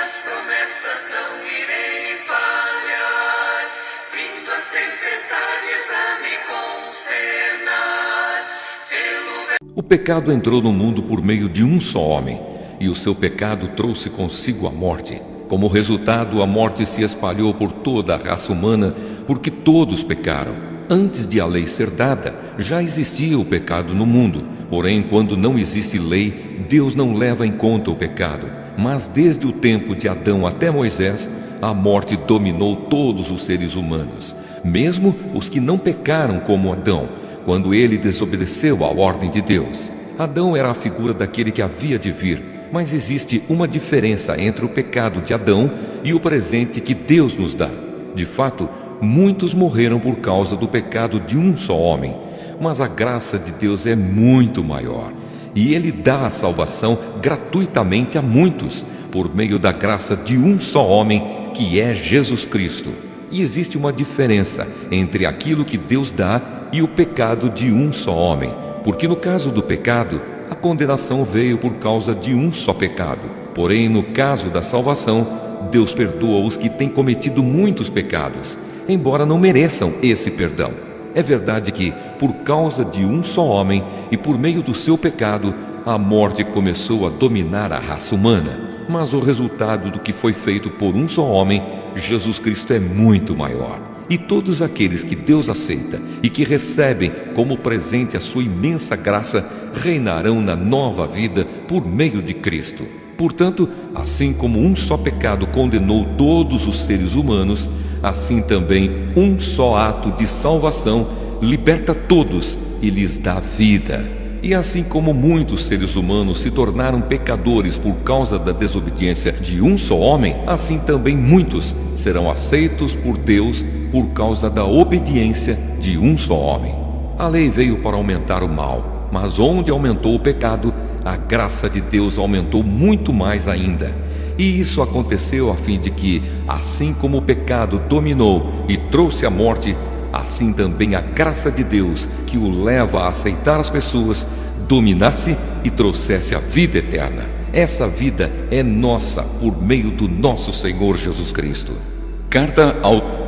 minhas promessas não irei falhar, vindo as tempestades a me consternar. O pecado entrou no mundo por meio de um só homem, e o seu pecado trouxe consigo a morte. Como resultado, a morte se espalhou por toda a raça humana, porque todos pecaram. Antes de a lei ser dada, já existia o pecado no mundo. Porém, quando não existe lei, Deus não leva em conta o pecado. Mas desde o tempo de Adão até Moisés, a morte dominou todos os seres humanos, mesmo os que não pecaram como Adão, quando ele desobedeceu à ordem de Deus. Adão era a figura daquele que havia de vir, mas existe uma diferença entre o pecado de Adão e o presente que Deus nos dá. De fato, muitos morreram por causa do pecado de um só homem, mas a graça de Deus é muito maior, e Ele dá a salvação gratuitamente a muitos, por meio da graça de um só homem, que é Jesus Cristo. E existe uma diferença entre aquilo que Deus dá e o pecado de um só homem, porque no caso do pecado, a condenação veio por causa de um só pecado. Porém, no caso da salvação, Deus perdoa os que têm cometido muitos pecados, embora não mereçam esse perdão. É verdade que, por causa de um só homem e por meio do seu pecado, a morte começou a dominar a raça humana. Mas o resultado do que foi feito por um só homem, Jesus Cristo, é muito maior. E todos aqueles que Deus aceita e que recebem como presente a sua imensa graça, reinarão na nova vida por meio de Cristo. Portanto, assim como um só pecado condenou todos os seres humanos, assim também um só ato de salvação liberta todos e lhes dá vida. E assim como muitos seres humanos se tornaram pecadores por causa da desobediência de um só homem, assim também muitos serão aceitos por Deus por causa da obediência de um só homem. A lei veio para aumentar o mal, mas onde aumentou o pecado, a graça de Deus aumentou muito mais ainda. E isso aconteceu a fim de que, assim como o pecado dominou e trouxe a morte, assim também a graça de Deus, que o leva a aceitar as pessoas, dominasse e trouxesse a vida eterna. Essa vida é nossa por meio do nosso Senhor Jesus Cristo. Carta ao